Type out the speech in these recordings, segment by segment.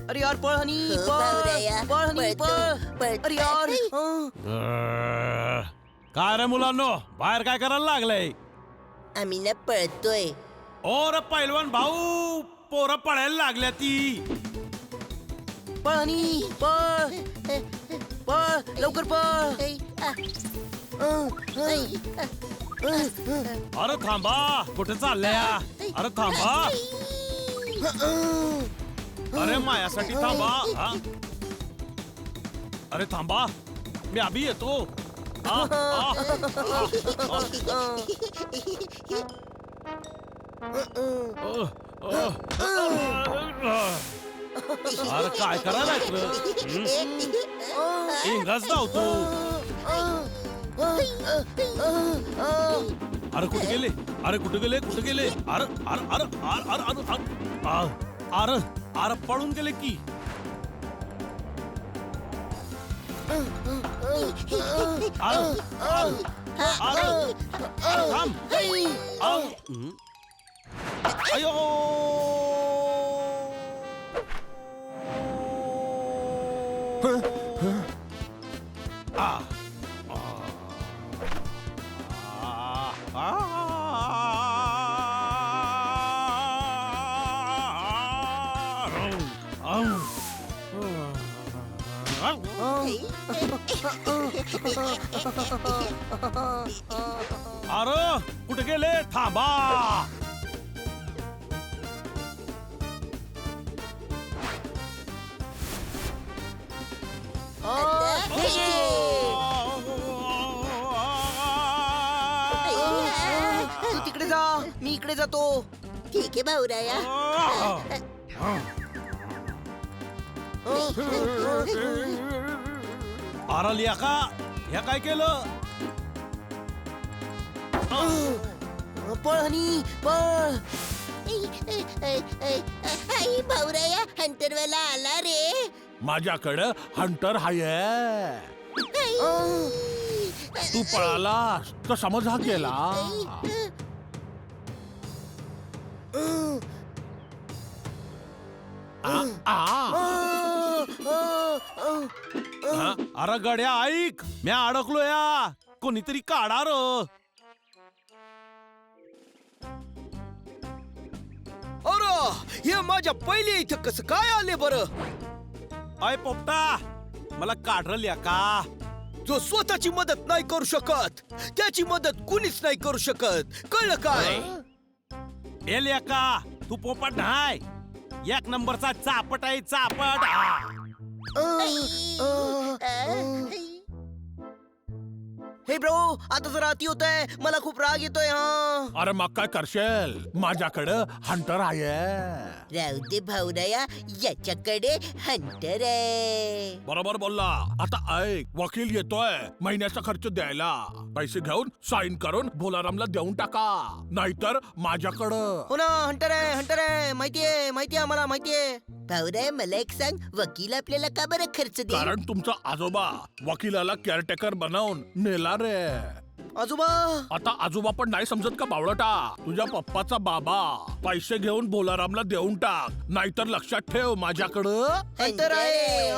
अरे यार पळ हनी हो, पळ बावळ्या. पळ हनी पळतो, पळ पळतो. अरे यार काय रे मुलांनो, बाहेर काय करायला लागलंय? आम्ही ना पळतोय. ओ रे पैलवान भाऊ, पोरं पळायला लागल्या ती. पळ हनी पळ पळ लवकर पळ ऐ, आ, ऐ, अरे थांबा, कुठे चालल्या? अरे थांबा, अरे मायासाठी थांबा. हा? अरे थांबा, मी अभि येतो. हा, हा, अरे काय करायला इंग्रज धावतो. अरे कुठे गेले? अरे कुठे गेले? कुठे गेले? अरे अरे अरे अरे अरे अरे अरे अरे पळून गेले की. अरे अरे अरे थांब. अयो अरे कुठे गेले? थांबा. तू तिकडे जा मी इकडे जातो ठीक आहे भाऊराया. अरे लिया का ह्या काय केलं? पळ हनी पळ भाऊराया हंटरवाला आला रे. माझ्याकडं हंटर हाय. तू पळालास तर समज हा केला. अरे गड्या ऐक, मी अडकलो या. कोणीतरी काढा र. अरे हे माझ्या पहिले इथं कसं काय आले बरं? अय पोपटा, मला काढ लिया का. जो स्वतःची मदत नाही करू शकत त्याची मदत कुणीच नाही करू शकत, कळलं काय? हे लिया का, तू पोपट नाही, एक नंबरचा चापट आहे चापट. हे ब्रो आता जरा अति होतंय, मला खूप राग येतोय. हा अरे मग काय करशील, माझ्याकडं हंटर आहे. राहू दे भाऊराया, याच्याकडे हंटर आहे. बरोबर बोलला. आता ऐक, वकील येतोय महिन्याचा खर्च द्यायला. पैसे घेऊन साईन करून भोलारामला देऊन टाका, नाहीतर माझ्याकडं. हो ना, हंटर आहे माहितीये आम्हाला माहितीये. भाऊराया मला एक सांग, वकील आपल्याला का बरं खर्च दे? कारण तुमचा आजोबा वकिलाला केअरटेकर बनवून नेला रे. आजोबा आता आजोबा पण नाही समजत का बावळटा? तुझ्या पप्पाचा बाबा. पैसे घेऊन भोलारामला देऊन टाक, नाहीतर लक्षात ठेव माझ्याकडं. हंटर आहे.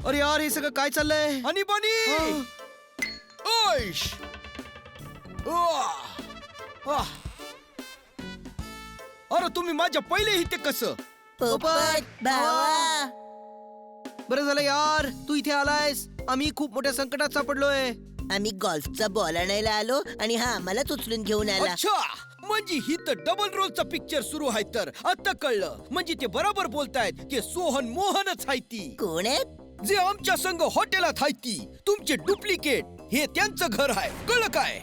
अरे यार हे सगळं काय चाललंय? आणि बनी ओश अरे तुम्ही माझ्या पहिले इथे कसं? पोपट भावा, बरं झालं यार तू इथे आलायस. आम्ही खूप मोठ्या संकटात सापडलोय. आम्ही गोल्फचा बॉल आणायला आलो आणि हा आम्हालाच उचलून घेऊन आला. अच्छा, म्हणजे ही तर डबल रोलचा पिक्चर सुरू आहे. तर आता कळलं, म्हणजे ते बरोबर बोलतायत की सोहन मोहनच आहे ती. कोण आहे? जे आमच्या संघ हॉटेलात आहे ती. तुमचे डुप्लिकेट हे त्यांचं घर आहे, कळलं काय?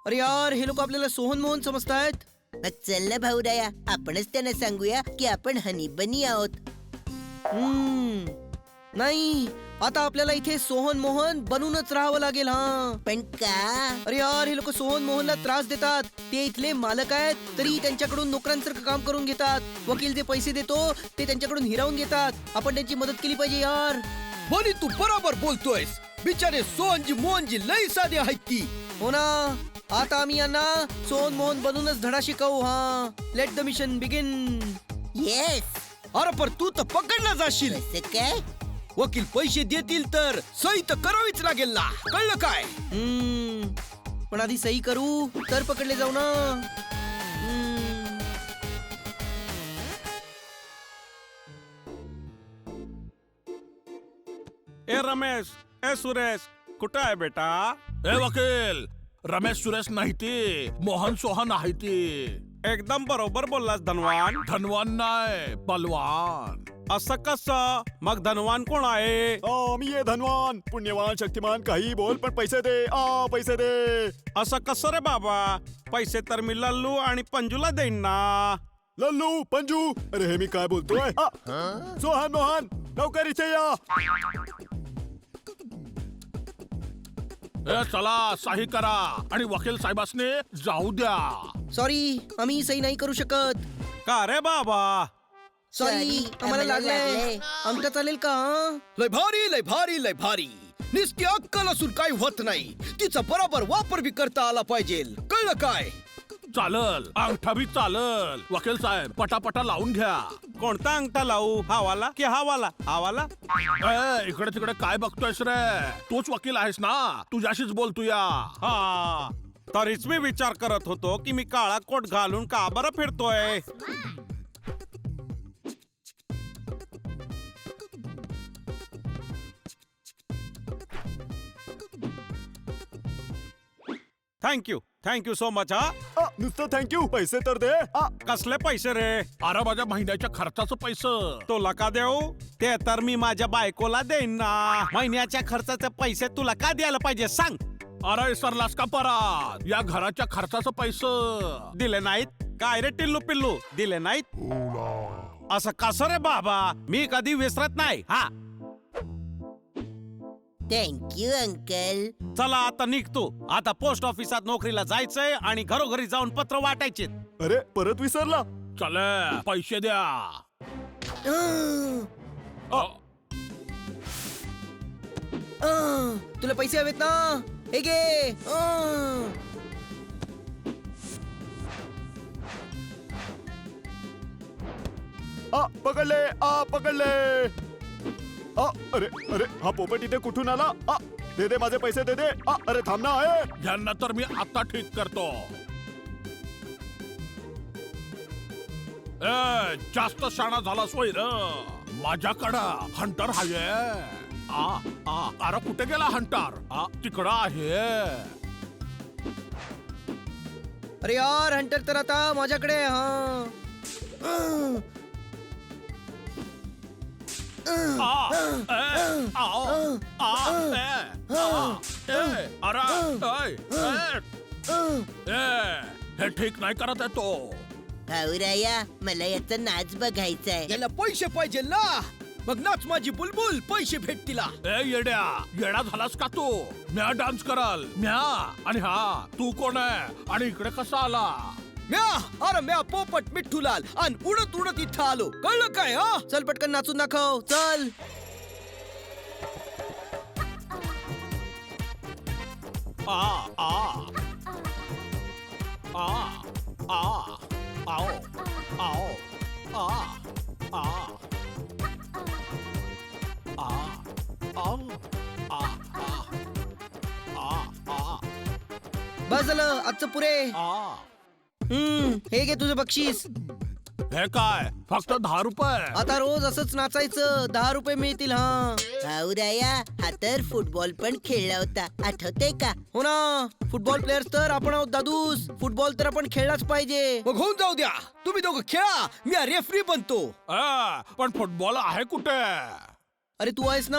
अरे यार हे लोक आपल्याला सोहन मोहन समजतायत. मग चल ना भाऊराया, आपणच त्यांना सांगूया की आपण हनी बनी आहोत. नाही, आता आपल्याला इथे सोहन मोहन बनूनच राहावं लागेल. हा पण का? अरे यार हे लोक सोहन मोहनला त्रास देतात. ते इथले मालक आहेत, तरी त्यांच्याकडून नोकरांसारखं काम करून घेतात. वकील जे पैसे देतो ते त्यांच्याकडून हिरावून घेतात. आपण त्यांची मदत केली पाहिजे यार. बनी तू बरोबर बोलतोयस. बिचारे सोहनजी मोहनजी लई साधे आहेत ती. हो ना, आता आम्ही यांना सोहन मोहन बनूनच धडा शिकवू. हा, let the mission begin. Yes. अरे पण तू तर पकडला जाशील. कसं काय? वकील पैसे देतील तर सही तर करावीच लागेल ना, कळलं काय? पण आधी सही करू तर पकडले जाऊ ना. ए रमेश, ए सुरेश, कुठं आहे बेटा? ए वकील, रमेश सुरेश नाही ती, मोहन सोहन आहे ती. एकदम बरोबर बोललास धनवान. धनवान नाही, बलवान. असं कसं? मग धनवान कोण आहे? मी ये धनवान, पुण्यवान, शक्तिमान, काही बोल पण पैसे दे. पैसे दे. असं कसं रे बाबा? पैसे तर मी लल्लू आणि पंजूला देईन ना. लल्लू, पंजू, अरे हे मी काय बोलतोय? सोहन मोहन, लवकर इथे या. ए चला, सही करा आणि वकील साहेबांनी जाऊ द्या. सॉरी, आम्ही सही नाही करू शकत. का रे बाबा? सॉरी, आम्हाला लागलंय. आमचं चालेल का? लय भारी, लय भारी, लय भारी. नुसती अक्कल असून काही होत नाही, तिचा बरोबर वापर बी करता आला पाहिजे, कळलं काय? चालल, अंगठा बी चालल. वकील साहेब, पटापटा लावून घ्या. कोणता अंगठा लावू? हा वाला की हा वाला? हा वाला? ए, इकडे तिकडे काय बघतोयस रे? तूच वकील आहेस ना, तुझ्याशीच बोलतोया. हा, तरीच मी विचार करत होतो की मी काळा कोट घालून का बरं फिरतोय. Thank you so much. हा, नुसतं थँक्यू, पैसे तर दे. कसले पैसे रे? अरे माझ्या महिन्याच्या खर्चाचं पैसे. तुला का देऊ? ते तर मी माझ्या बायकोला देईन ना. महिन्याच्या खर्चाचे पैसे तुला का द्यायला पाहिजे सांग? अरे सरलास का परत? या घराच्या खर्चाचं पैसे दिले नाहीत? काय रे टिल्लू पिल्लू, दिले नाहीत? असं कसं रे बाबा? मी कधी विसरत नाही. हा, थँक्यू अंकल. चला आता निघतो. आता पोस्ट ऑफिसात नोकरीला जायचंय आणि घरोघरी जाऊन पत्र वाटायचे. अरे परत विसरला. चले, पैसे द्या. तुला पैसे हवेत ना? हे घे. पकडले. पकडले. अरे अरे, हा पोपट इथे कुठून आला? दे दे, माझे पैसे दे दे. अरे थांब ना. यांना तर मी आता ठीक करतो. ए, जास्त शाणा झाला सोय र. माझ्याकडं हंटर आहे. अरे कुठे गेला हंटर? तिकडं आहे. अरे यार, हंटर तर आता माझ्याकडे. हा, हे ठीक नाही करत आहे तो. भाऊराया, मला याचा नाच बघायचाय. याला पैसे पाहिजे ना, मग नाच माझी बुलबुल, पैसे भेटतील. ए येड्या, येडा झालास का तू? म्या डान्स कराल म्या. आणि हा, तू कोण आहे आणि इकडे कसा आला? अरे म्या पोपट मिठ्ठूलाल आणि उडत उडत इथं आलो, कळलं काय? हा, चल पटकन नाचून दाखव. चल. बस झालं आजचं पुरे. हे घे तुझं बक्षीस. हे काय? फक्त 10 रुपये? आता रोज असंच नाचायचं, 10 रुपये मिळतील. हा, भाऊराया, हा तर फुटबॉल पण खेळला होता, आठवतंय का? हो ना. फुटबॉल प्लेयर्स तर आपण आहोत दादूस. फुटबॉल तर आपण खेळलाच पाहिजे. मग होऊन जाऊ द्या. तुम्ही दोघं खेळा, मी रेफरी बनतो. पण फुटबॉल आहे कुठे? अरे तू आहेस ना.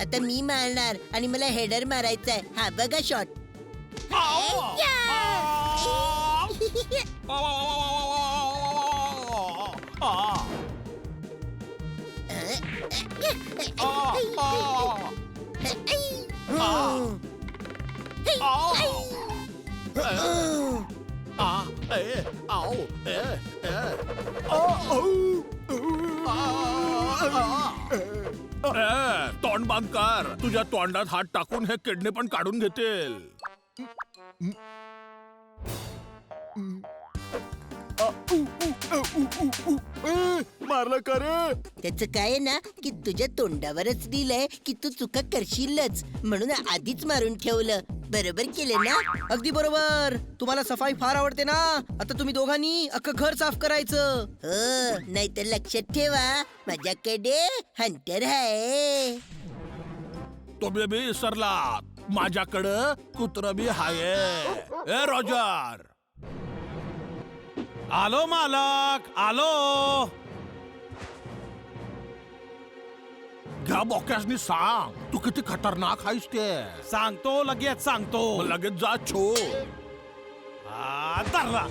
आता मी मारणार आणि मला हेडर मारायचाय. हा बघा शॉट. आओ तोंड बंद कर. तुझ्या तोंडात हात टाकून हे किडनी पण काढून घेतील. मारलं का रे? त्याचं काय आहे ना की तुझ्या तोंडावरच दिलंय की तू चुका करशीलच म्हणून आधीच मारून ठेवलं. बरोबर केलं ना? अगदी बरोबर. तुम्हाला सफाई फार आवडते ना. आता तुम्ही दोघांनी अख्खं घर साफ करायचं. हो नाहीतर लक्षात ठेवा माझ्याकडे हंटर आहे. तुम्ही बी विसरलात. माझ्याकडं कुत्र बी हाय. ए रॉजर, आलो मालक, आलो. घ्या बोक्यासनी सांग तू किती खतरनाक आहेस ते. सांगतो लगेच सांगतो. मग लगेच जा छो. धरला.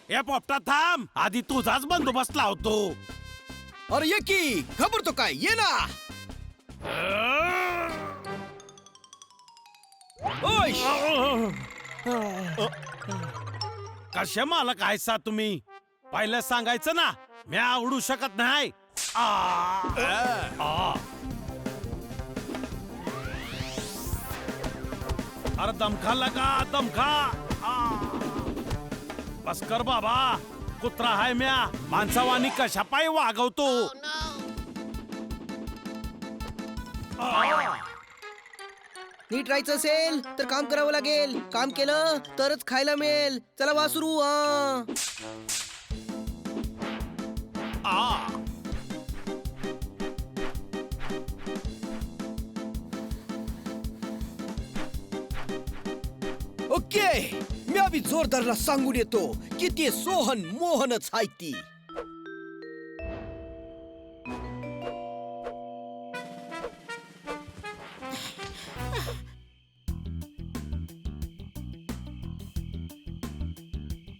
ए पोपटा थांब, आधी तुझाच बंदोबस्त लावतो. अरे ये की घाबरतो काय, ये ना. ओय, कसे मालक आहेसा तुम्ही? पहिलं सांगायचं ना, मी आवडू शकत नाही. अरे दमखा लगा, दमखा. बस कर बाबा, कुत्रा हाय म्या, माणसावानी कशा पायी वागवतो. नीट राहायचं असेल तर काम करावं लागेल. काम केलं तरच खायला मिळेल. चला वासरू. ओके, मी आम्ही जोरदारला सांगून येतो की ते सोहन मोहनच आहे ती.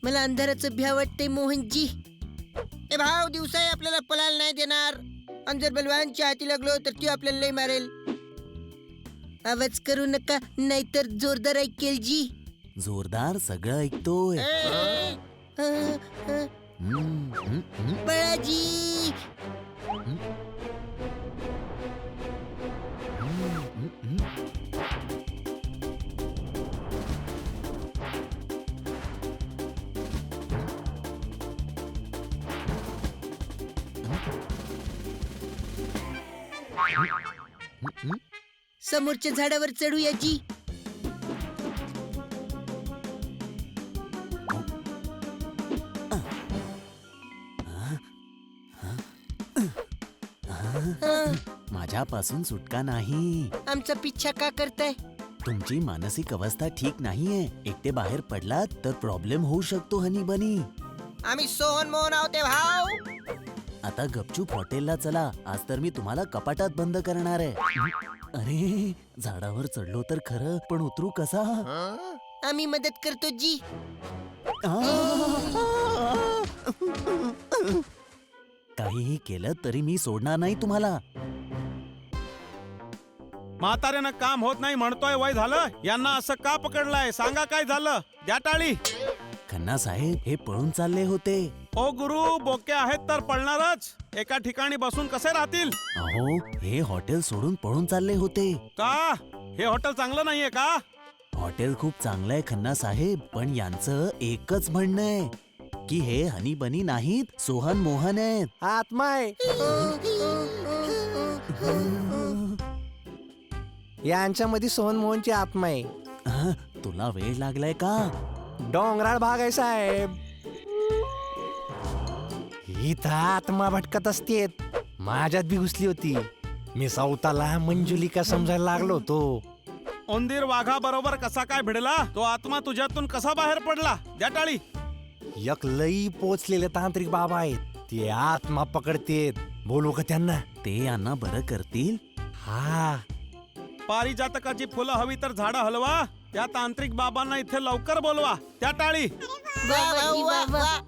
मला अंधाराचं भ्या वाटतंय मोहनजी. ए भाव, दिवसाही आपल्याला पळायला नाही देणार आणि जर बलवानच्या हाती लागलो तर ती आपल्याला लई मारेल. आवाज करू नका नाहीतर जोरदार ऐकेल जी. जोरदार सगळं ऐकतोय. बळाजी, समोरच्या झाडावर चढूया जी. माझ्यापासून सुटका नाही. आमचा पिच्छा का करताय? तुमची मानसिक अवस्था ठीक नाहीये. एकटे बाहेर पडलात तर प्रॉब्लेम होऊ शकतो हनी बनी. आम्ही सोहन मोहन आहोत भाव. आता गपचूप हॉटेलला चला. आज तर मी तुम्हाला कपाटात बंद करणार आहे. अरे, झाडावर चढलो तर खरं, पण उतरू कसा? आम्ही मदत करतो जी. काहीही केलं तरी मी सोडणार नाही तुम्हाला. म्हाताऱ्यानं काम होत नाही म्हणतोय, वय झालं. यांना असं का पकडलंय? सांगा काय झालं? द्या टाळी. खन्ना साहेब हे पळून चालले होते. ओ गुरु, बोके आहेत तर पळणारच. एका ठिकाणी बसून कसे राहतील? अहो, हे हॉटेल सोडून पळून चालले होते. का? हे हॉटेल चांगलं नाहीये का? हॉटेल खूप चांगलं आहे खन्ना साहेब, पण यांचं एकच म्हणणं आहे की हे हनी बनी नाहीत, सोहन मोहन आहेत. आत्मा आहे. यांच्यामध्ये सोहन मोहनची आत्मा आहे. तुला वेळ लागलाय का? डोंगराळ भाग आहे साहेब. इथं आत्मा भटकत असते. माझ्यात बी घुसली होती. मी सौताला मंजुलिका समजायला लागलो होतो. उंदीर वाघा बरोबर कसा काय भिडला? तो आत्मा तुझ्यातून कसा बाहेर पडला? द्या टाळी. एक लई पोचलेले तांत्रिक बाबा आहेत. ते आत्मा पकडतेत. बोलू का त्यांना? ते यांना बरं करतील. हा, पारिजातकाची फुलं हवी तर झाडं हलवा. त्या तांत्रिक बाबांना इथे लवकर बोलवा. त्या टाळी. वा, वा, वा, वा.